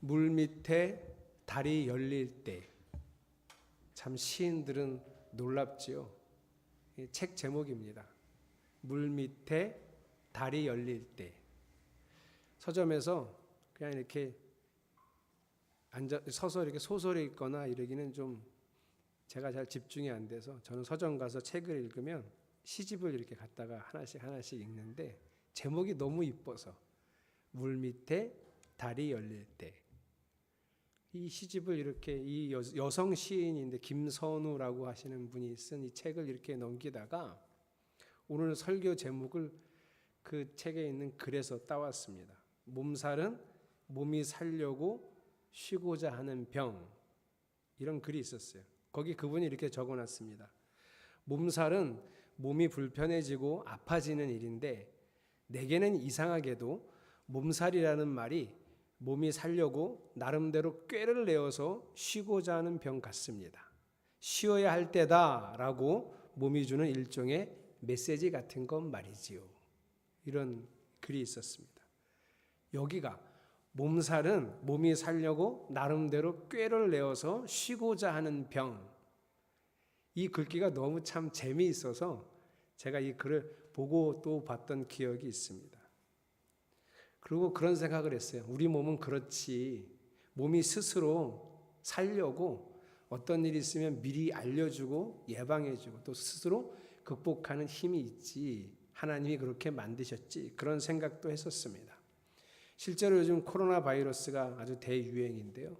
물 밑에 달이 열릴 때. 참 시인들은 놀랍지요. 책 제목입니다. 물 밑에 달이 열릴 때. 서점에서 그냥 이렇게 서서 이렇게 소설을 읽거나 이러기는 좀 제가 잘 집중이 안 돼서, 저는 서점 가서 책을 읽으면 시집을 이렇게 갖다가 하나씩 읽는데, 제목이 너무 이뻐서 물 밑에 달이 열릴 때. 이 시집을 이렇게, 이 여성 시인인데 김선우라고 하시는 분이 쓴 이 책을 이렇게 넘기다가 오늘 설교 제목을 그 책에 있는 글에서 따왔습니다. 몸살은 몸이 살려고 쉬고자 하는 병. 이런 글이 있었어요. 거기 그분이 이렇게 적어놨습니다. 몸살은 몸이 불편해지고 아파지는 일인데, 내게는 이상하게도 몸살이라는 말이 몸이 살려고 나름대로 꾀를 내어서 쉬고자 하는 병 같습니다. 쉬어야 할 때다라고 몸이 주는 일종의 메시지 같은 건 말이지요. 이런 글이 있었습니다. 여기가 몸살은 몸이 살려고 나름대로 꾀를 내어서 쉬고자 하는 병. 이 글귀가 너무 참 재미있어서 제가 이 글을 보고 또 봤던 기억이 있습니다. 그리고 그런 생각을 했어요. 우리 몸은 그렇지. 몸이 스스로 살려고 어떤 일이 있으면 미리 알려주고 예방해주고 또 스스로 극복하는 힘이 있지. 하나님이 그렇게 만드셨지. 그런 생각도 했었습니다. 실제로 요즘 코로나 바이러스가 아주 대유행인데요.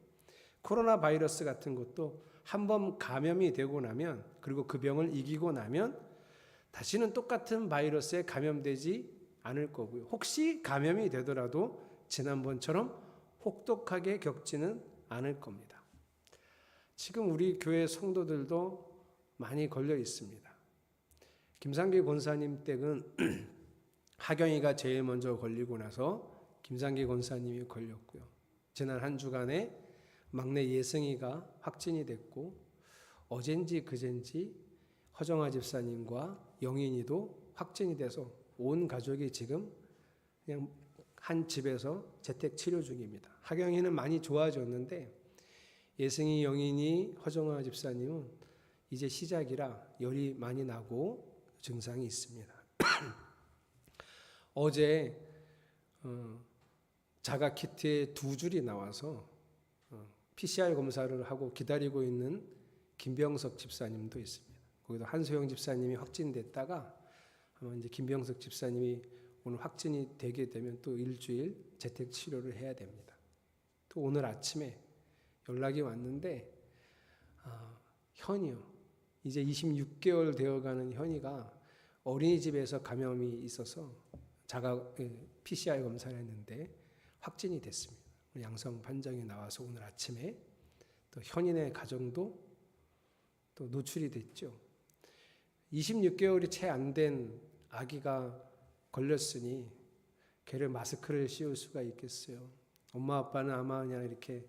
코로나 바이러스 같은 것도 한번 감염이 되고 나면, 그리고 그 병을 이기고 나면 다시는 똑같은 바이러스에 감염되지 않을 거고요. 혹시 감염이 되더라도 지난번처럼 혹독하게 겪지는 않을 겁니다. 지금 우리 교회 성도들도 많이 걸려 있습니다. 김상기 권사님 댁은 하경이가 제일 먼저 걸리고 나서 김상기 권사님이 걸렸고요. 지난 한 주간에 막내 예승이가 확진이 됐고, 어젠지 그젠지 허정아 집사님과 영인이도 확진이 돼서 온 가족이 지금 그냥 한 집에서 재택 치료 중입니다. 하경이는 많이 좋아졌는데 예승이, 영인이, 허정아 집사님은 이제 시작이라 열이 많이 나고 증상이 있습니다. 어제 자가 키트에 2줄이 나와서 PCR 검사를 하고 기다리고 있는 김병석 집사님도 있습니다. 거기도 한소영 집사님이 확진됐다가 아마 이제 김병석 집사님이 오늘 확진이 되게 되면 또 일주일 재택 치료를 해야 됩니다. 또 오늘 아침에 연락이 왔는데, 현이요. 이제 26개월 되어가는 현이가 어린이집에서 감염이 있어서 자가 PCR 검사를 했는데 확진이 됐습니다. 양성 판정이 나와서 오늘 아침에 또 현인의 가정도 또 노출이 됐죠. 26개월이 채 안 된 아기가 걸렸으니 걔를 마스크를 씌울 수가 있겠어요. 엄마 아빠는 아마 그냥 이렇게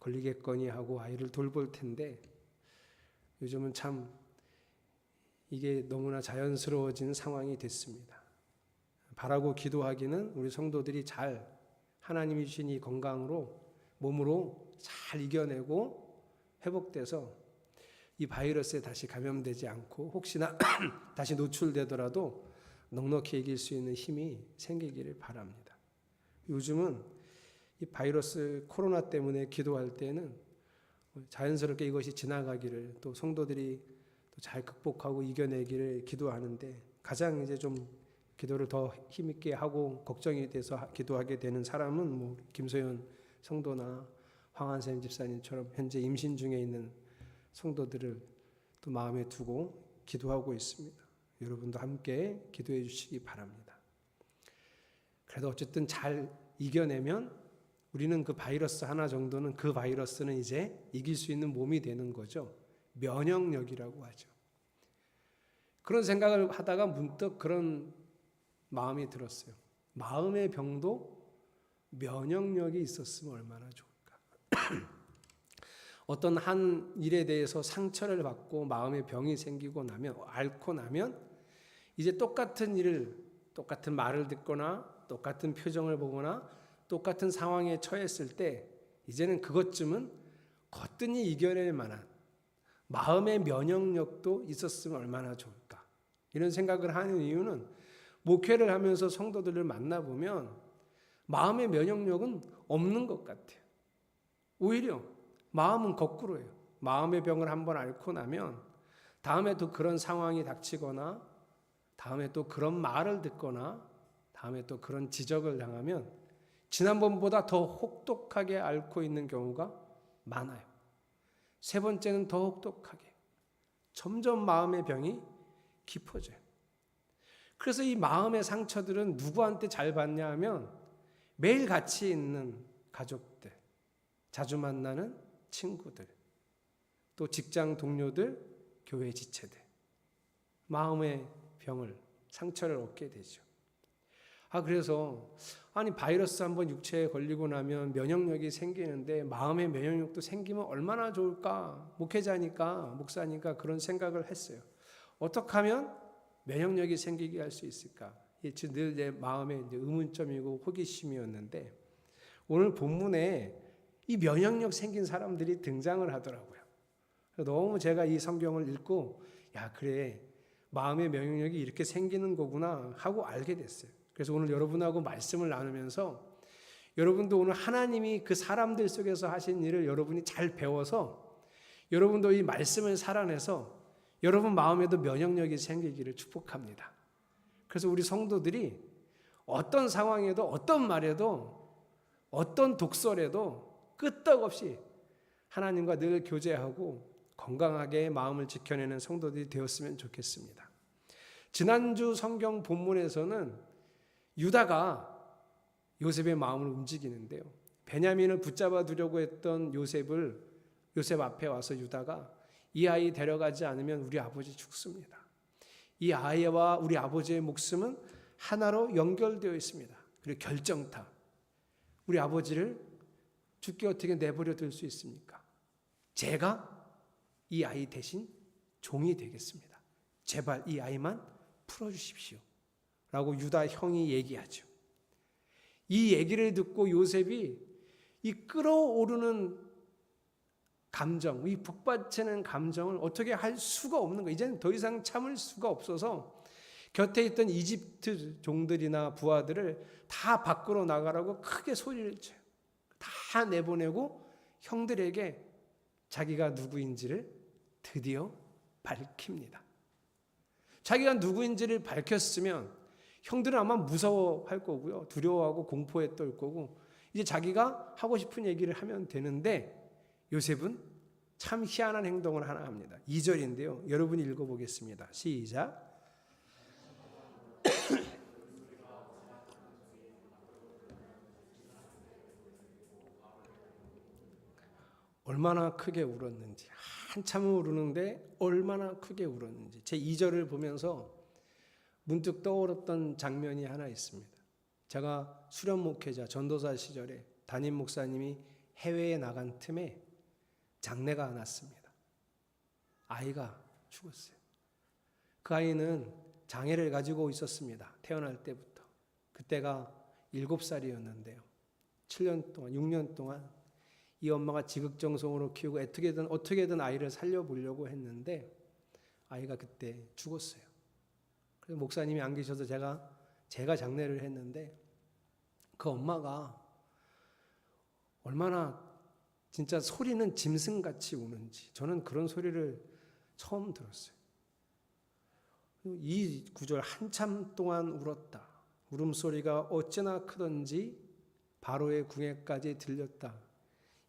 걸리겠거니 하고 아이를 돌볼 텐데, 요즘은 참 이게 너무나 자연스러워진 상황이 됐습니다. 바라고 기도하기는 우리 성도들이 잘 하나님이 주신 이 건강으로 몸으로 잘 이겨내고 회복돼서 이 바이러스에 다시 감염되지 않고, 혹시나 다시 노출되더라도 넉넉히 이길 수 있는 힘이 생기기를 바랍니다. 요즘은 이 바이러스 코로나 때문에 기도할 때는 자연스럽게 이것이 지나가기를, 또 성도들이 또 잘 극복하고 이겨내기를 기도하는데, 가장 이제 좀 기도를 더 힘있게 하고 걱정이 돼서 기도하게 되는 사람은 뭐 김소연 성도나 황한샘 집사님처럼 현재 임신 중에 있는 성도들을 또 마음에 두고 기도하고 있습니다. 여러분도 함께 기도해 주시기 바랍니다. 그래도 어쨌든 잘 이겨내면 우리는 그 바이러스 하나 정도는, 그 바이러스는 이제 이길 수 있는 몸이 되는 거죠. 면역력이라고 하죠. 그런 생각을 하다가 문득 그런 마음이 들었어요. 마음의 병도 면역력이 있었으면 얼마나 좋을까. 어떤 한 일에 대해서 상처를 받고 마음의 병이 생기고 나면, 앓고 나면 이제 똑같은 일을, 똑같은 말을 듣거나 똑같은 표정을 보거나 똑같은 상황에 처했을 때 이제는 그것쯤은 거뜬히 이겨낼 만한 마음의 면역력도 있었으면 얼마나 좋을까. 이런 생각을 하는 이유는 목회를 하면서 성도들을 만나보면 마음의 면역력은 없는 것 같아요. 오히려 마음은 거꾸로예요. 마음의 병을 한번 앓고 나면 다음에 또 그런 상황이 닥치거나 다음에 또 그런 말을 듣거나 다음에 또 그런 지적을 당하면 지난번보다 더 혹독하게 앓고 있는 경우가 많아요. 세 번째는 더 혹독하게 점점 마음의 병이 깊어져요. 그래서 이 마음의 상처들은 누구한테 잘 받냐 하면 매일 같이 있는 가족들, 자주 만나는 친구들, 또 직장 동료들, 교회 지체들, 마음의 병을, 상처를 얻게 되죠. 그래서 바이러스 한번 육체에 걸리고 나면 면역력이 생기는데 마음의 면역력도 생기면 얼마나 좋을까? 목회자니까, 목사니까 그런 생각을 했어요. 어떻게 하면 면역력이 생기게 할 수 있을까? 늘 내 마음의 의문점이고 호기심이었는데 오늘 본문에 이 면역력 생긴 사람들이 등장을 하더라고요. 너무 제가 이 성경을 읽고 그래, 마음의 면역력이 이렇게 생기는 거구나 하고 알게 됐어요. 그래서 오늘 여러분하고 말씀을 나누면서 여러분도 오늘 하나님이 그 사람들 속에서 하신 일을 여러분이 잘 배워서 여러분도 이 말씀을 살아내서 여러분 마음에도 면역력이 생기기를 축복합니다. 그래서 우리 성도들이 어떤 상황에도 어떤 말에도 어떤 독설에도 끄떡없이 하나님과 늘 교제하고 건강하게 마음을 지켜내는 성도들이 되었으면 좋겠습니다. 지난주 성경 본문에서는 유다가 요셉의 마음을 움직이는데요. 베냐민을 붙잡아 두려고 했던 요셉 앞에 와서 유다가 이 아이 데려가지 않으면 우리 아버지 죽습니다. 이 아이와 우리 아버지의 목숨은 하나로 연결되어 있습니다. 그리고 결정타. 우리 아버지를 죽게 어떻게 내버려 둘 수 있습니까? 제가 이 아이 대신 종이 되겠습니다. 제발 이 아이만 풀어주십시오. 라고 유다 형이 얘기하죠. 이 얘기를 듣고 요셉이 이 끓어오르는 감정, 이 북받치는 감정을 어떻게 할 수가 없는 거예요. 이제는 더 이상 참을 수가 없어서 곁에 있던 이집트 종들이나 부하들을 다 밖으로 나가라고 크게 소리를 쳐요. 다 내보내고 형들에게 자기가 누구인지를 드디어 밝힙니다. 자기가 누구인지를 밝혔으면 형들은 아마 무서워할 거고요. 두려워하고 공포에 떨 거고 이제 자기가 하고 싶은 얘기를 하면 되는데 요셉은 참 희한한 행동을 하나 합니다. 2절인데요. 여러분이 읽어보겠습니다. 시작. 얼마나 크게 울었는지, 한참 울었는데 얼마나 크게 울었는지 제 2절을 보면서 문득 떠올랐던 장면이 하나 있습니다. 제가 수련 목회자 전도사 시절에 담임 목사님이 해외에 나간 틈에 장례가 났습니다. 아이가 죽었어요. 그 아이는 장애를 가지고 있었습니다. 태어날 때부터. 그때가 7살이었는데요. 7년 동안, 6년 동안 이 엄마가 지극정성으로 키우고 어떻게든 아이를 살려보려고 했는데 아이가 그때 죽었어요. 그래서 목사님이 안 계셔서 제가 장례를 했는데 그 엄마가 얼마나 진짜 소리는 짐승같이 우는지 저는 그런 소리를 처음 들었어요. 이 구절 한참 동안 울었다. 울음소리가 어찌나 크던지 바로의 궁에까지 들렸다.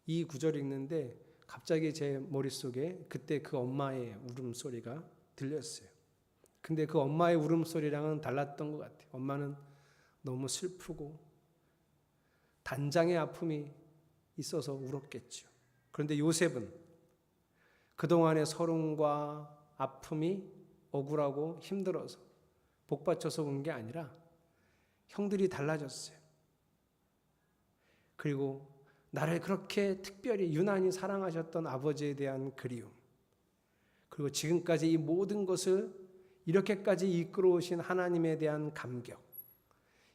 이 구절 읽는데 갑자기 제 머릿속에 그때 그 엄마의 울음소리가 들렸어요. 근데 그 엄마의 울음소리랑은 달랐던 것 같아요. 엄마는 너무 슬프고 단장의 아픔이 있어서 울었겠죠. 그런데 요셉은 그동안의 서름과 아픔이 억울하고 힘들어서 복받쳐서 온 게 아니라 형들이 달라졌어요. 그리고 나를 그렇게 특별히 유난히 사랑하셨던 아버지에 대한 그리움, 그리고 지금까지 이 모든 것을 이렇게까지 이끌어오신 하나님에 대한 감격,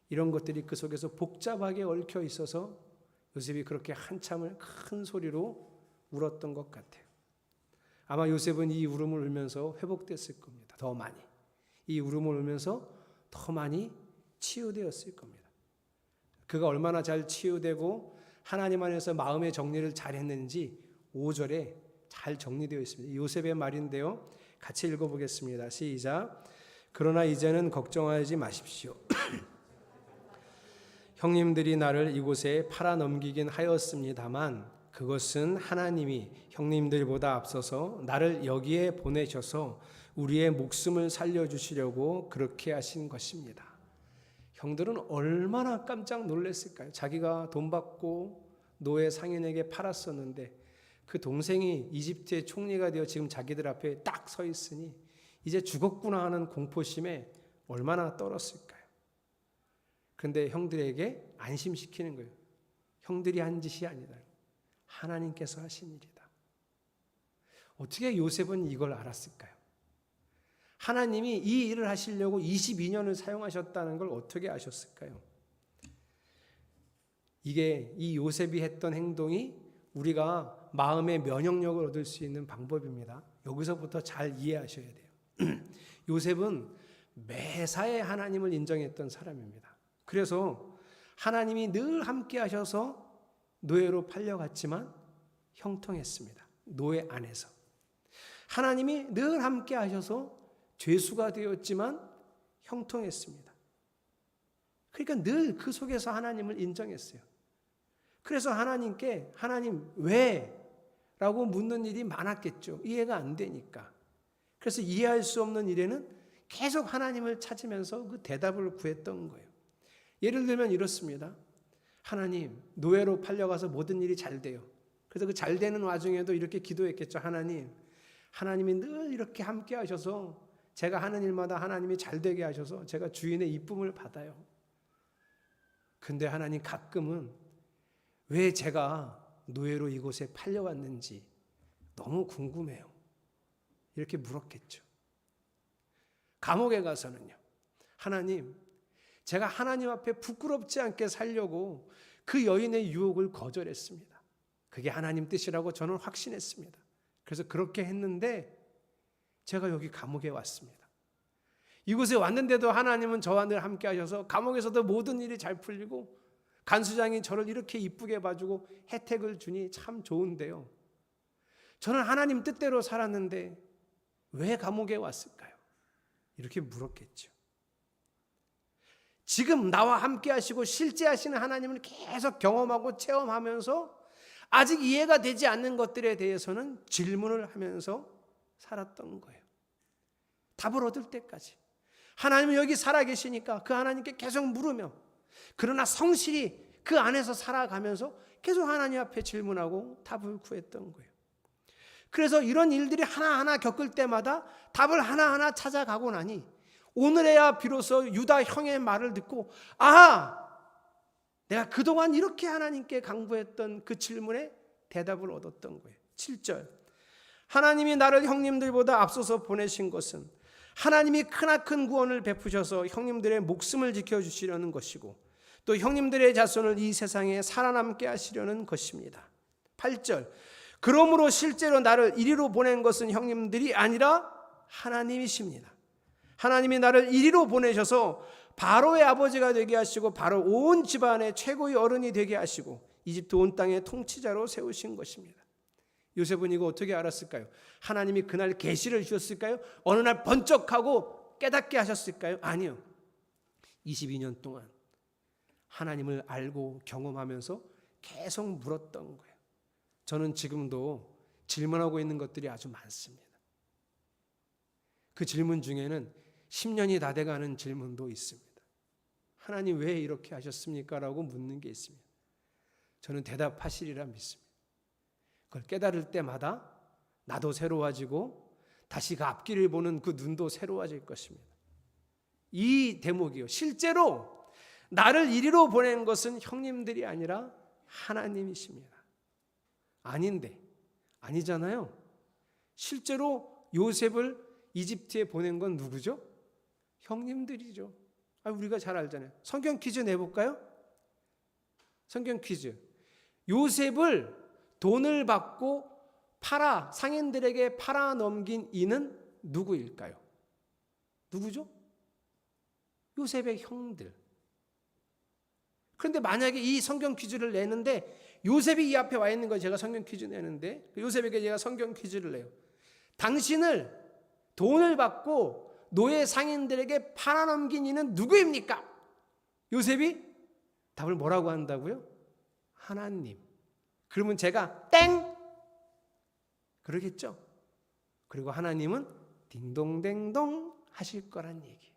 이런 것들이 그 속에서 복잡하게 얽혀 있어서 요셉이 그렇게 한참을 큰 소리로 울었던 것 같아요. 아마 요셉은 이 울음을 울면서 회복됐을 겁니다. 더 많이. 이 울음을 울면서 더 많이 치유되었을 겁니다. 그가 얼마나 잘 치유되고 하나님 안에서 마음의 정리를 잘했는지 5절에 잘 정리되어 있습니다. 요셉의 말인데요. 같이 읽어보겠습니다. 시작. 그러나 이제는 걱정하지 마십시오. 형님들이 나를 이곳에 팔아넘기긴 하였습니다만 그것은 하나님이 형님들보다 앞서서 나를 여기에 보내셔서 우리의 목숨을 살려주시려고 그렇게 하신 것입니다. 형들은 얼마나 깜짝 놀랐을까요? 자기가 돈 받고 노예 상인에게 팔았었는데 그 동생이 이집트의 총리가 되어 지금 자기들 앞에 딱 서 있으니 이제 죽었구나 하는 공포심에 얼마나 떨었을까요? 그런데 형들에게 안심시키는 거예요. 형들이 한 짓이 아니다. 하나님께서 하신 일이다. 어떻게 요셉은 이걸 알았을까요? 하나님이 이 일을 하시려고 22년을 사용하셨다는 걸 어떻게 아셨을까요? 이게 이 요셉이 했던 행동이 우리가 마음의 면역력을 얻을 수 있는 방법입니다. 여기서부터 잘 이해하셔야 돼요. 요셉은 매사에 하나님을 인정했던 사람입니다. 그래서 하나님이 늘 함께 하셔서 노예로 팔려갔지만 형통했습니다. 노예 안에서. 하나님이 늘 함께 하셔서 죄수가 되었지만 형통했습니다. 그러니까 늘 그 속에서 하나님을 인정했어요. 그래서 하나님께 하나님 왜? 라고 묻는 일이 많았겠죠. 이해가 안 되니까. 그래서 이해할 수 없는 일에는 계속 하나님을 찾으면서 그 대답을 구했던 거예요. 예를 들면 이렇습니다. 하나님, 노예로 팔려가서 모든 일이 잘 돼요. 그래서 그 잘 되는 와중에도 이렇게 기도했겠죠. 하나님이 늘 이렇게 함께 하셔서 제가 하는 일마다 하나님이 잘 되게 하셔서 제가 주인의 이쁨을 받아요. 근데 하나님 가끔은 왜 제가 노예로 이곳에 팔려왔는지 너무 궁금해요. 이렇게 물었겠죠. 감옥에 가서는요. 하나님, 제가 하나님 앞에 부끄럽지 않게 살려고 그 여인의 유혹을 거절했습니다. 그게 하나님 뜻이라고 저는 확신했습니다. 그래서 그렇게 했는데 제가 여기 감옥에 왔습니다. 이곳에 왔는데도 하나님은 저와 늘 함께 하셔서 감옥에서도 모든 일이 잘 풀리고 간수장이 저를 이렇게 이쁘게 봐주고 혜택을 주니 참 좋은데요. 저는 하나님 뜻대로 살았는데 왜 감옥에 왔을까요? 이렇게 물었겠죠. 지금 나와 함께 하시고 실제 하시는 하나님을 계속 경험하고 체험하면서 아직 이해가 되지 않는 것들에 대해서는 질문을 하면서 살았던 거예요. 답을 얻을 때까지. 하나님은 여기 살아계시니까 그 하나님께 계속 물으며 그러나 성실히 그 안에서 살아가면서 계속 하나님 앞에 질문하고 답을 구했던 거예요. 그래서 이런 일들이 하나하나 겪을 때마다 답을 하나하나 찾아가고 나니 오늘에야 비로소 유다 형의 말을 듣고 내가 그동안 이렇게 하나님께 강구했던 그 질문에 대답을 얻었던 거예요. 7절 하나님이 나를 형님들보다 앞서서 보내신 것은 하나님이 크나큰 구원을 베푸셔서 형님들의 목숨을 지켜주시려는 것이고 또 형님들의 자손을 이 세상에 살아남게 하시려는 것입니다. 8절 그러므로 실제로 나를 이리로 보낸 것은 형님들이 아니라 하나님이십니다. 하나님이 나를 이리로 보내셔서 바로의 아버지가 되게 하시고 바로 온 집안의 최고의 어른이 되게 하시고 이집트 온 땅의 통치자로 세우신 것입니다. 요셉은 이거 어떻게 알았을까요? 하나님이 그날 계시를 주셨을까요? 어느 날 번쩍하고 깨닫게 하셨을까요? 아니요. 22년 동안 하나님을 알고 경험하면서 계속 물었던 거예요. 저는 지금도 질문하고 있는 것들이 아주 많습니다. 그 질문 중에는 10년이 다 돼가는 질문도 있습니다. 하나님 왜 이렇게 하셨습니까? 라고 묻는 게 있습니다. 저는 대답하시리라 믿습니다. 그걸 깨달을 때마다 나도 새로워지고 다시 그 앞길을 보는 그 눈도 새로워질 것입니다. 이 대목이요. 실제로 나를 이리로 보낸 것은 형님들이 아니라 하나님이십니다. 아닌데, 아니잖아요. 실제로 요셉을 이집트에 보낸 건 누구죠? 형님들이죠. 우리가 잘 알잖아요. 성경 퀴즈 내볼까요? 성경 퀴즈. 요셉을 돈을 받고 상인들에게 팔아 넘긴 이는 누구일까요? 누구죠? 요셉의 형들. 그런데 만약에 이 성경 퀴즈를 내는데 요셉이 이 앞에 와 있는 거 제가 성경 퀴즈 내는데 요셉에게 제가 성경 퀴즈를 내요. 당신을 돈을 받고 노예 상인들에게 팔아넘긴 이는 누구입니까? 요셉이 답을 뭐라고 한다고요? 하나님. 그러면 제가 땡! 그러겠죠? 그리고 하나님은 딩동댕동 하실 거란 얘기예요.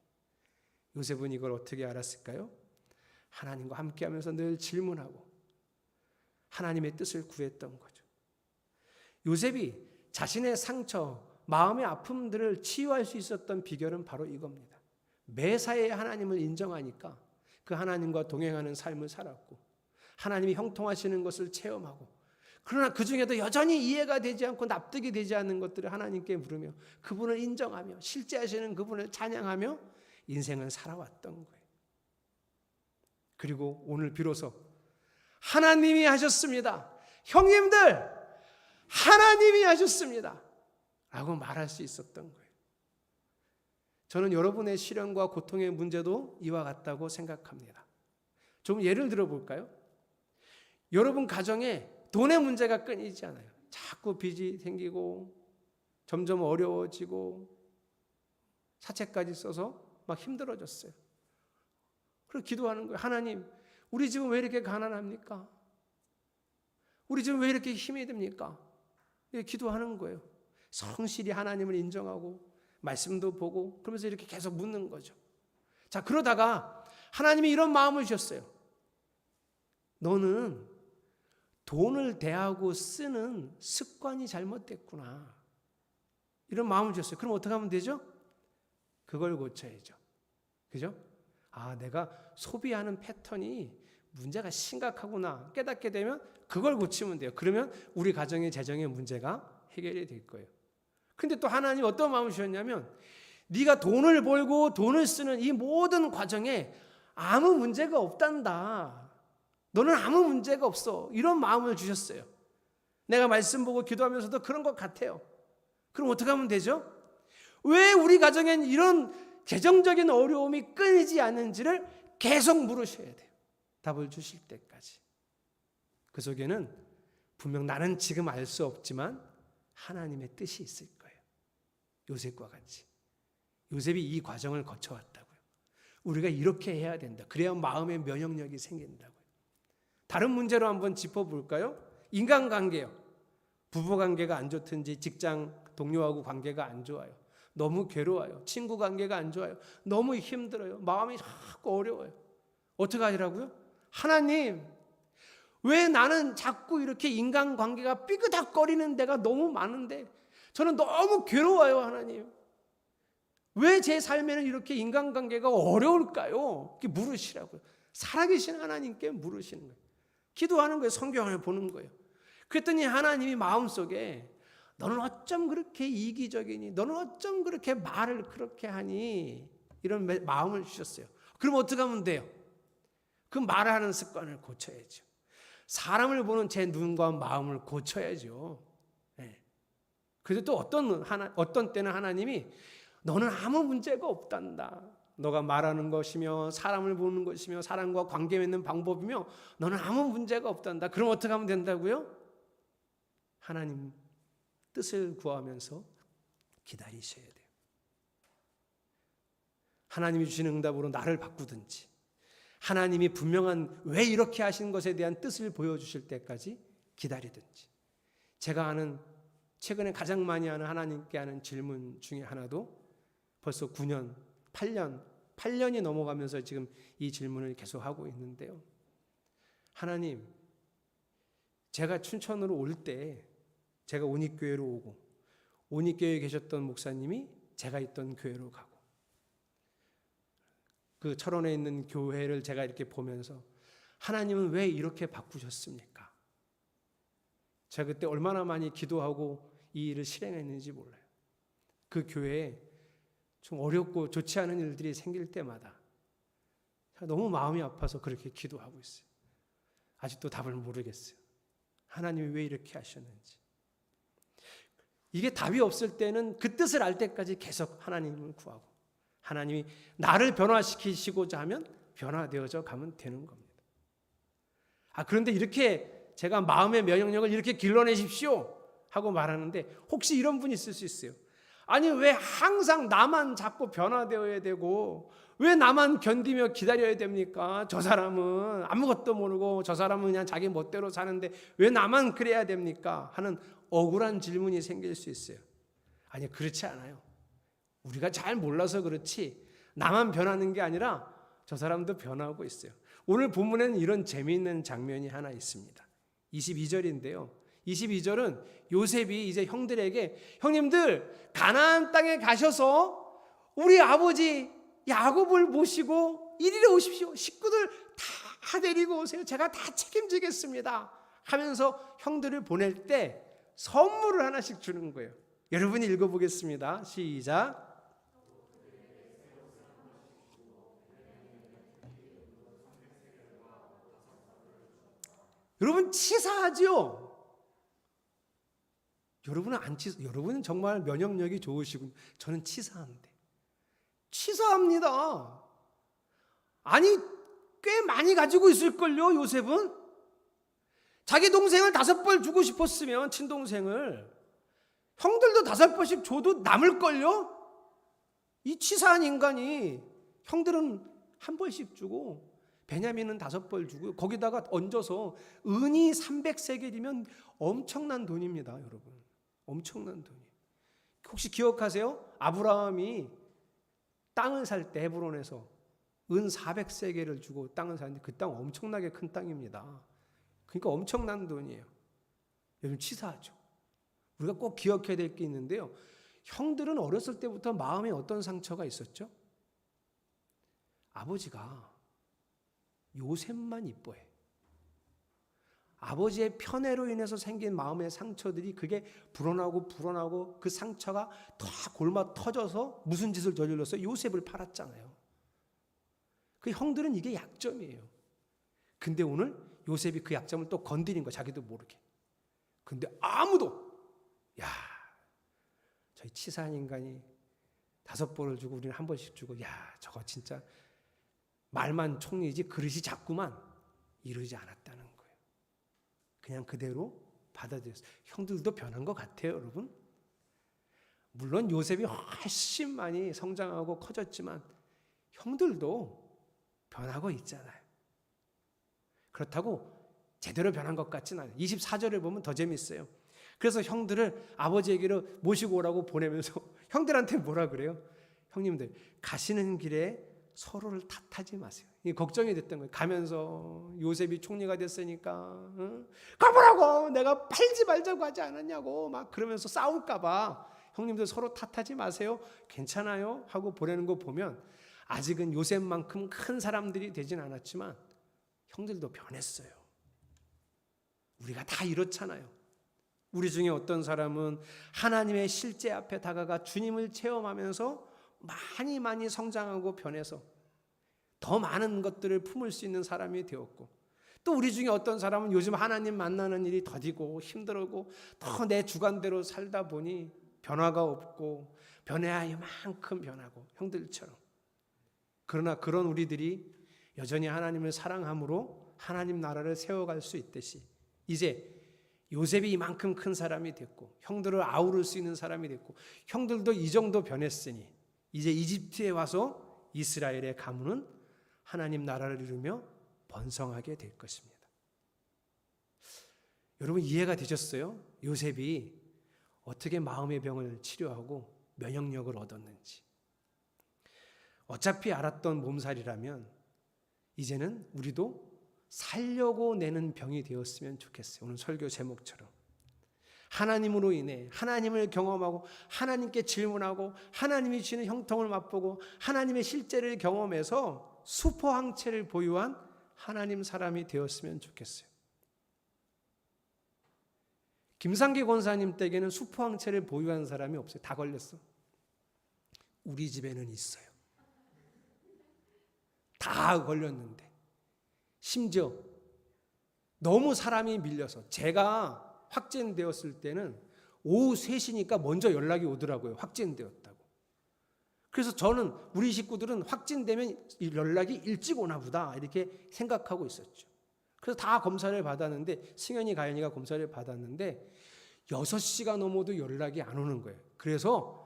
요셉은 이걸 어떻게 알았을까요? 하나님과 함께하면서 늘 질문하고 하나님의 뜻을 구했던 거죠. 요셉이 자신의 상처, 마음의 아픔들을 치유할 수 있었던 비결은 바로 이겁니다. 매사에 하나님을 인정하니까 그 하나님과 동행하는 삶을 살았고 하나님이 형통하시는 것을 체험하고 그러나 그 중에도 여전히 이해가 되지 않고 납득이 되지 않는 것들을 하나님께 물으며 그분을 인정하며 실제하시는 그분을 찬양하며 인생을 살아왔던 거예요. 그리고 오늘 비로소 하나님이 하셨습니다. 형님들, 하나님이 하셨습니다. 라고 말할 수 있었던 거예요. 저는 여러분의 시련과 고통의 문제도 이와 같다고 생각합니다. 좀 예를 들어볼까요? 여러분 가정에 돈의 문제가 끊이지 않아요. 자꾸 빚이 생기고 점점 어려워지고 사채까지 써서 막 힘들어졌어요. 그리고 기도하는 거예요. 하나님, 우리 집은 왜 이렇게 가난합니까? 우리 집은 왜 이렇게 힘이 듭니까? 기도하는 거예요. 성실히 하나님을 인정하고 말씀도 보고 그러면서 이렇게 계속 묻는 거죠. 자, 그러다가 하나님이 이런 마음을 주셨어요. 너는 돈을 대하고 쓰는 습관이 잘못됐구나. 이런 마음을 주셨어요. 그럼 어떻게 하면 되죠? 그걸 고쳐야죠. 그죠? 아, 내가 소비하는 패턴이 문제가 심각하구나 깨닫게 되면 그걸 고치면 돼요. 그러면 우리 가정의 재정의 문제가 해결이 될 거예요. 근데 또 하나님 어떤 마음을 주셨냐면 네가 돈을 벌고 돈을 쓰는 이 모든 과정에 아무 문제가 없단다. 너는 아무 문제가 없어. 이런 마음을 주셨어요. 내가 말씀 보고 기도하면서도 그런 것 같아요. 그럼 어떻게 하면 되죠? 왜 우리 가정엔 이런 재정적인 어려움이 끊이지 않는지를 계속 물으셔야 돼요. 답을 주실 때까지. 그 속에는 분명 나는 지금 알 수 없지만 하나님의 뜻이 있을 거예요. 요셉과 같이. 요셉이 이 과정을 거쳐왔다고요. 우리가 이렇게 해야 된다. 그래야 마음의 면역력이 생긴다고요. 다른 문제로 한번 짚어볼까요? 인간관계요. 부부관계가 안 좋든지 직장 동료하고 관계가 안 좋아요. 너무 괴로워요. 친구 관계가 안 좋아요. 너무 힘들어요. 마음이 자꾸 어려워요. 어떻게 하시라고요? 하나님, 왜 나는 자꾸 이렇게 인간관계가 삐그덕거리는 데가 너무 많은데 저는 너무 괴로워요, 하나님. 왜 제 삶에는 이렇게 인간관계가 어려울까요? 이렇게 물으시라고요. 살아계신 하나님께 물으시는 거예요. 기도하는 거예요. 성경을 보는 거예요. 그랬더니 하나님이 마음속에 너는 어쩜 그렇게 이기적이니? 너는 어쩜 그렇게 말을 그렇게 하니? 이런 마음을 주셨어요. 그럼 어떻게 하면 돼요? 그 말하는 습관을 고쳐야죠. 사람을 보는 제 눈과 마음을 고쳐야죠. 네. 그래도 또 어떤 때는 하나님이 너는 아무 문제가 없단다. 너가 말하는 것이며 사람을 보는 것이며 사람과 관계 맺는 방법이며 너는 아무 문제가 없단다. 그럼 어떻게 하면 된다고요? 하나님 뜻을 구하면서 기다리셔야 돼요. 하나님이 주시는 응답으로 나를 바꾸든지 하나님이 분명한 왜 이렇게 하신 것에 대한 뜻을 보여주실 때까지 기다리든지. 제가 아는 최근에 가장 많이 하는 하나님께 하는 질문 중에 하나도 벌써 9년, 8년이 넘어가면서 지금 이 질문을 계속 하고 있는데요. 하나님, 제가 춘천으로 올 때 제가 온익교회로 오고 온익교회에 계셨던 목사님이 제가 있던 교회로 가고 그 철원에 있는 교회를 제가 이렇게 보면서 하나님은 왜 이렇게 바꾸셨습니까? 제가 그때 얼마나 많이 기도하고 이 일을 실행했는지 몰라요. 그 교회에 좀 어렵고 좋지 않은 일들이 생길 때마다 너무 마음이 아파서 그렇게 기도하고 있어요. 아직도 답을 모르겠어요. 하나님이 왜 이렇게 하셨는지. 이게 답이 없을 때는 그 뜻을 알 때까지 계속 하나님을 구하고, 하나님이 나를 변화시키시고자 하면 변화되어져 가면 되는 겁니다. 그런데 이렇게 제가 마음의 면역력을 이렇게 길러내십시오 하고 말하는데, 혹시 이런 분이 있을 수 있어요. 아니, 왜 항상 나만 자꾸 변화되어야 되고, 왜 나만 견디며 기다려야 됩니까? 저 사람은 아무것도 모르고 저 사람은 그냥 자기 멋대로 사는데 왜 나만 그래야 됩니까? 하는 억울한 질문이 생길 수 있어요. 아니, 그렇지 않아요. 우리가 잘 몰라서 그렇지 나만 변하는 게 아니라 저 사람도 변하고 있어요. 오늘 본문에는 이런 재미있는 장면이 하나 있습니다. 22절인데요. 22절은 요셉이 이제 형들에게, 형님들 가나안 땅에 가셔서 우리 아버지 야곱을 모시고 이리로 오십시오. 식구들 다 데리고 오세요. 제가 다 책임지겠습니다 하면서 형들을 보낼 때 선물을 하나씩 주는 거예요. 여러분이 읽어보겠습니다. 시작. 여러분 치사하죠? 여러분은 안 치사, 여러분은 정말 면역력이 좋으시고 저는 치사한데. 치사합니다. 아니, 꽤 많이 가지고 있을걸요, 요셉은? 자기 동생을 5벌 주고 싶었으면, 친동생을, 형들도 5벌씩 줘도 남을걸요? 이 치사한 인간이 형들은 1벌씩 주고 베냐민은 5벌 주고 거기다가 얹어서 은이 300세겔이면 엄청난 돈입니다, 여러분. 엄청난 돈이. 혹시 기억하세요? 아브라함이 땅을 살 때 헤브론에서 은 400세겔을 주고 땅을 샀는데 그 땅 엄청나게 큰 땅입니다. 그러니까 엄청난 돈이에요. 여러분 치사하죠. 우리가 꼭 기억해야 될 게 있는데요. 형들은 어렸을 때부터 마음에 어떤 상처가 있었죠? 아버지가 요셉만 이뻐해. 아버지의 편애로 인해서 생긴 마음의 상처들이 그게 불어나고 그 상처가 다 골마 터져서 무슨 짓을 저질러서 요셉을 팔았잖아요. 그 형들은 이게 약점이에요. 근데 오늘 요셉이 그 약점을 또 건드린 거야, 자기도 모르게. 근데 아무도, 야, 저희 치사한 인간이 5벌을 주고 우리는 1벌씩 주고, 야, 저거 진짜 말만 총리지 그릇이 작구만, 이러지 않았다는 거예요. 그냥 그대로 받아들였어요. 형들도 변한 것 같아요, 여러분. 물론 요셉이 훨씬 많이 성장하고 커졌지만 형들도 변하고 있잖아요. 그렇다고 제대로 변한 것 같지는 않아요. 24절을 보면 더 재밌어요. 그래서 형들을 아버지에게로 모시고 오라고 보내면서 형들한테 뭐라 그래요? 형님들 가시는 길에 서로를 탓하지 마세요. 이게 걱정이 됐던 거예요. 가면서 요셉이 총리가 됐으니까 가보라고, 내가 팔지 말자고 하지 않았냐고 막 그러면서 싸울까 봐 형님들 서로 탓하지 마세요. 괜찮아요 하고 보내는 거 보면 아직은 요셉만큼 큰 사람들이 되진 않았지만 형들도 변했어요. 우리가 다 이렇잖아요. 우리 중에 어떤 사람은 하나님의 실제 앞에 다가가 주님을 체험하면서 많이 성장하고 변해서 더 많은 것들을 품을 수 있는 사람이 되었고, 또 우리 중에 어떤 사람은 요즘 하나님 만나는 일이 더디고 힘들고 더 내 주관대로 살다 보니 변화가 없고 변해야 이만큼 변하고 형들처럼. 그러나 그런 우리들이 여전히 하나님을 사랑함으로 하나님 나라를 세워갈 수 있듯이 이제 요셉이 이만큼 큰 사람이 됐고 형들을 아우를 수 있는 사람이 됐고 형들도 이 정도 변했으니 이제 이집트에 와서 이스라엘의 가문은 하나님 나라를 이루며 번성하게 될 것입니다. 여러분 이해가 되셨어요? 요셉이 어떻게 마음의 병을 치료하고 면역력을 얻었는지. 어차피 알았던 몸살이라면 이제는 우리도 살려고 내는 병이 되었으면 좋겠어요. 오늘 설교 제목처럼 하나님으로 인해 하나님을 경험하고 하나님께 질문하고 하나님이 주시는 형통을 맛보고 하나님의 실제를 경험해서 수포항체를 보유한 하나님 사람이 되었으면 좋겠어요. 김상기 권사님 댁에는 수포항체를 보유한 사람이 없어요. 다 걸렸어. 우리 집에는 있어요. 다 걸렸는데 심지어 너무 사람이 밀려서 제가 확진되었을 때는 오후 3시니까 먼저 연락이 오더라고요. 확진되었다고. 그래서 저는 우리 식구들은 확진되면 연락이 일찍 오나 보다 이렇게 생각하고 있었죠. 그래서 다 검사를 받았는데 승현이 가연이가 검사를 받았는데 6시가 넘어도 연락이 안 오는 거예요. 그래서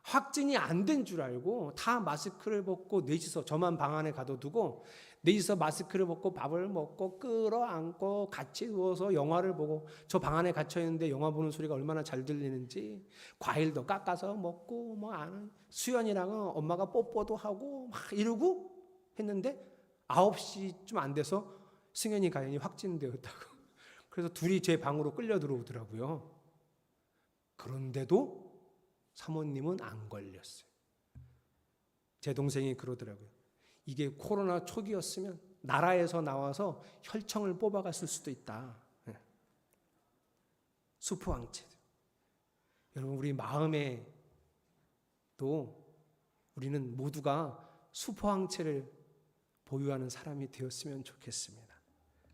확진이 안 된 줄 알고 다 마스크를 벗고 넷이서 저만 방 안에 가둬두고 넷이서 마스크를 벗고 밥을 먹고 끌어안고 같이 누워서 영화를 보고 저 방 안에 갇혀 있는데 영화 보는 소리가 얼마나 잘 들리는지 과일도 깎아서 먹고 뭐 아는 수연이랑은 엄마가 뽀뽀도 하고 막 이러고 했는데 9시쯤 안 돼서 승현이 가연이 확진되었다고. 그래서 둘이 제 방으로 끌려 들어오더라고요. 그런데도 사모님은 안 걸렸어요. 제 동생이 그러더라고요. 이게 코로나 초기였으면 나라에서 나와서 혈청을 뽑아갔을 수도 있다. 수포항체. 여러분 우리 마음에도 우리는 모두가 수포항체를 보유하는 사람이 되었으면 좋겠습니다.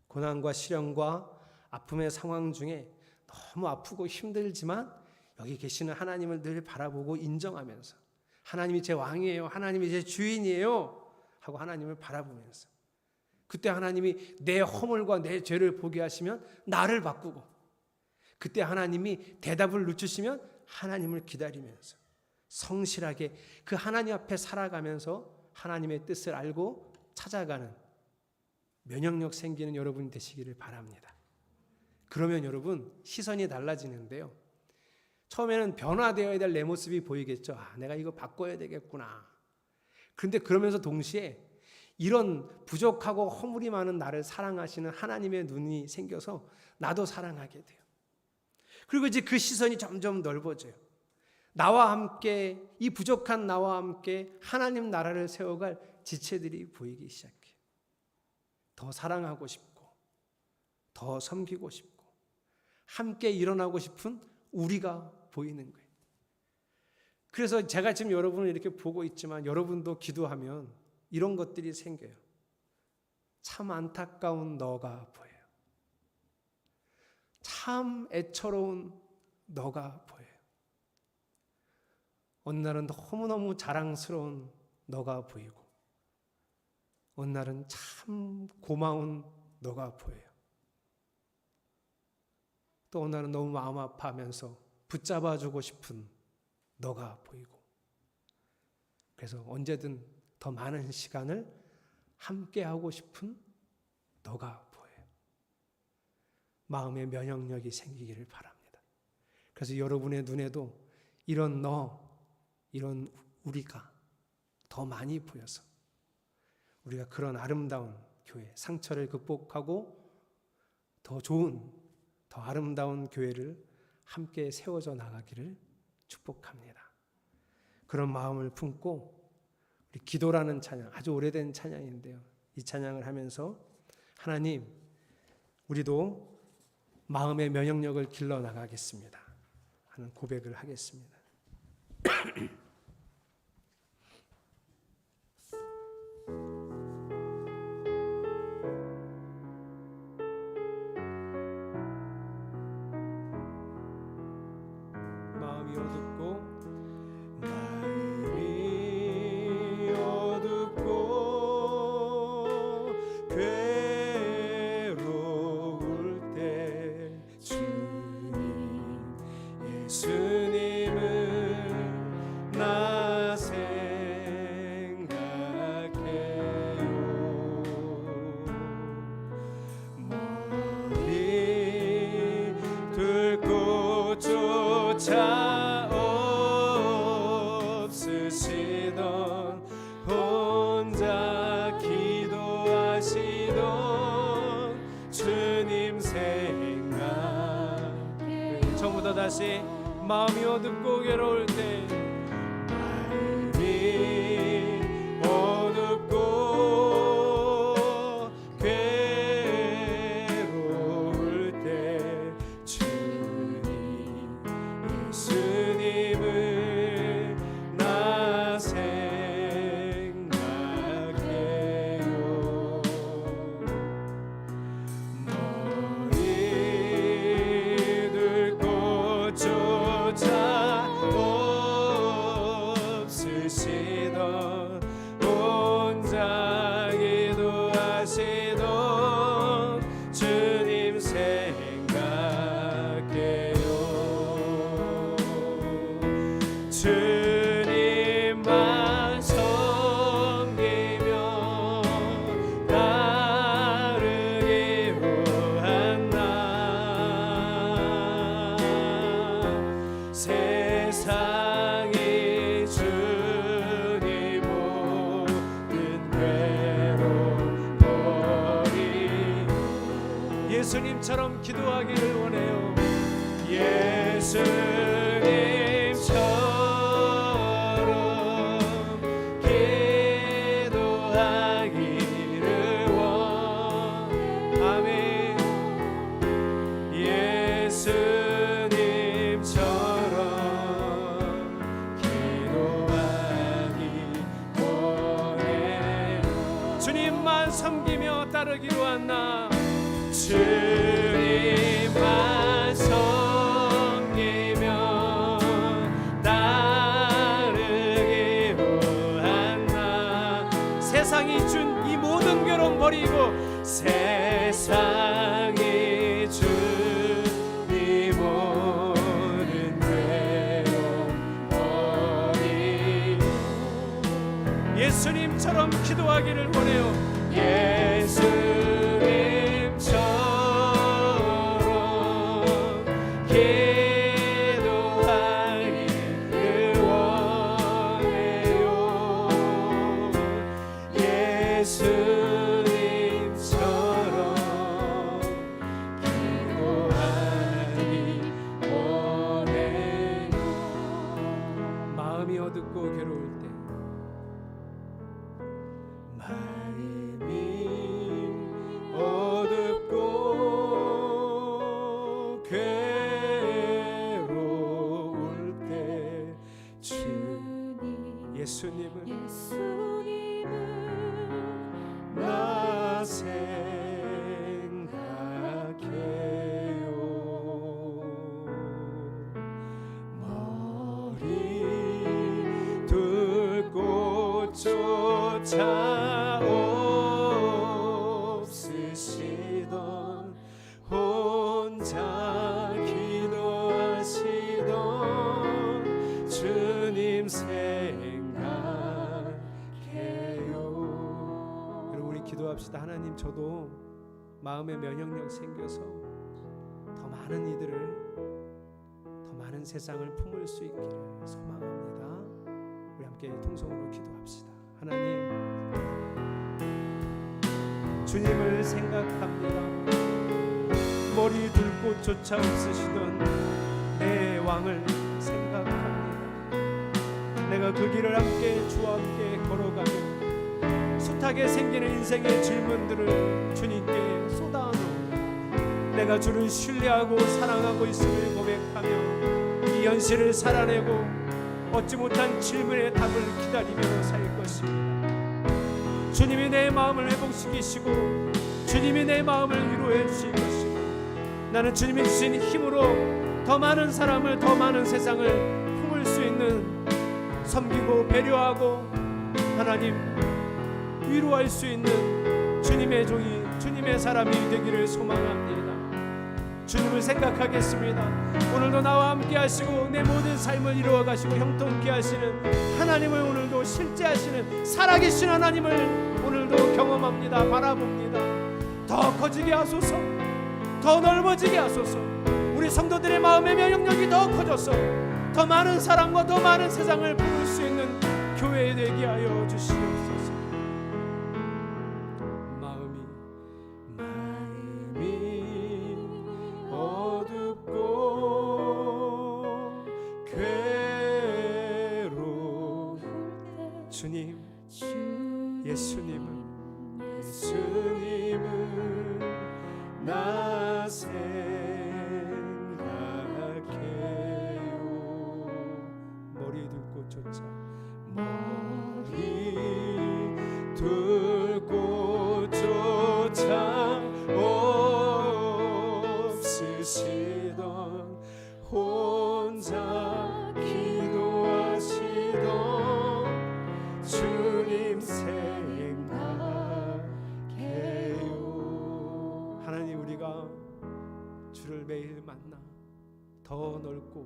고난과 시련과 아픔의 상황 중에 너무 아프고 힘들지만 여기 계시는 하나님을 늘 바라보고 인정하면서 하나님이 제 왕이에요. 하나님이 제 주인이에요. 하고 하나님을 바라보면서 그때 하나님이 내 허물과 내 죄를 보게 하시면 나를 바꾸고 그때 하나님이 대답을 늦추시면 하나님을 기다리면서 성실하게 그 하나님 앞에 살아가면서 하나님의 뜻을 알고 찾아가는 면역력 생기는 여러분이 되시기를 바랍니다. 그러면 여러분 시선이 달라지는데요. 처음에는 변화되어야 될 내 모습이 보이겠죠. 아, 내가 이거 바꿔야 되겠구나. 그런데 그러면서 동시에 이런 부족하고 허물이 많은 나를 사랑하시는 하나님의 눈이 생겨서 나도 사랑하게 돼요. 그리고 이제 그 시선이 점점 넓어져요. 나와 함께 이 부족한 나와 함께 하나님 나라를 세워갈 지체들이 보이기 시작해요. 더 사랑하고 싶고 더 섬기고 싶고 함께 일어나고 싶은 우리가 보이는 거예요. 그래서 제가 지금 여러분을 이렇게 보고 있지만 여러분도 기도하면 이런 것들이 생겨요. 참 안타까운 너가 보여요. 참 애처로운 너가 보여요. 어느 날은 너무너무 자랑스러운 너가 보이고 어느 날은 참 고마운 너가 보여요. 또 어느 날은 너무 마음 아파하면서 붙잡아주고 싶은 너가 보이고 그래서 언제든 더 많은 시간을 함께하고 싶은 너가 보여요. 마음의 면역력이 생기기를 바랍니다. 그래서 여러분의 눈에도 이런 너, 이런 우리가 더 많이 보여서 우리가 그런 아름다운 교회, 상처를 극복하고 더 좋은, 더 아름다운 교회를 함께 세워져 나가기를 축복합니다. 그런 마음을 품고 우리 기도라는 찬양, 아주 오래된 찬양인데요. 이 찬양을 하면서 하나님, 우리도 마음의 면역력을 길러 나가겠습니다 하는 고백을 하겠습니다. 다시 마음이 어둡고 괴로울 때 마음이 어둡고 괴로울 때 주님 예수님을 나 생각해요. 예수님처럼 기도하기를 원해요. 예수님처럼 기도하기를 원해. 아멘. 예수님처럼 기도하기 원해. 주님만 섬기며 따르기로 한 나, 주님만 섬기며 따르기로 한 나, 세상이 준 이 모든 괴로움 버리고, 세상이 준 이 모든 괴로움 버리고 예수님처럼 기도하기를 원해요. 예수님처럼 기도하기를 원해요. 예수님처럼 기도하기 원해요. 마음이 어둡고 괴로울 때, 마음이 어둡고 괴로울 때 예수님을 나 생각해요. 머리 둘 곳조차 없으시던, 혼자 기도하시던 주님 생각해요. 여러분, 우리 기도합시다. 하나님, 저도 마음의 면역력 생겨서 더 많은 이들을, 더 많은 세상을 품을 수 있기를 소망합니다. 우리 함께 통성으로 기도합시다. 하나님, 주님을 생각합니다. 머리 둘 곳조차 없으시던 내 왕을 생각합니다. 내가 그 길을 함께 주와 함께 걸어가며 숱하게 생기는 인생의 질문들을 주님께 쏟아놓고 내가 주를 신뢰하고 사랑하고 있음을 고백하며 이 현실을 살아내고 얻지 못한 질문의 답을 기다리며 살 것입니다. 주님이 내 마음을 회복시키시고 주님이 내 마음을 위로해 주실 것이고, 나는 주님이 주신 힘으로 더 많은 사람을, 더 많은 세상을 품을 수 있는, 섬기고 배려하고 하나님 위로할 수 있는 주님의 종이, 주님의 사람이 되기를 소망합니다. 주님을 생각하겠습니다. 오늘도 나와 함께 하시고 내 모든 삶을 이루어 가시고 형통케 하시는 하나님을 오늘도 실제하시는 살아계신 하나님을 오늘도 경험합니다. 바라봅니다. 더 커지게 하소서, 더 넓어지게 하소서. 우리 성도들의 마음의 면역력이 더 커져서 더 많은 사람과 더 많은 세상을 부를 수 있는 교회 되게 하여 주시옵소서. 마음이 어둡고 괴로울 때 주님, 예수님은 나 생각해요. 머리 둘 곳조차 없으시던, 혼자 기도하시던 주님 생각해요. 하나님, 우리가 주를 매일 만나 더 넓고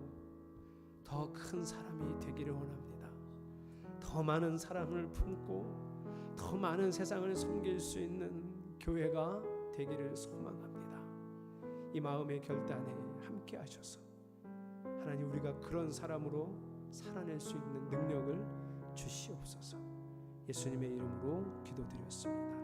더 큰 사람이 되기를 원합니다. 더 많은 사람을 품고 더 많은 세상을 섬길 수 있는 교회가 되기를 소망합니다. 이 마음의 결단에 함께 하셔서 하나님, 우리가 그런 사람으로 살아낼 수 있는 능력을 주시옵소서. 예수님의 이름으로 기도드렸습니다.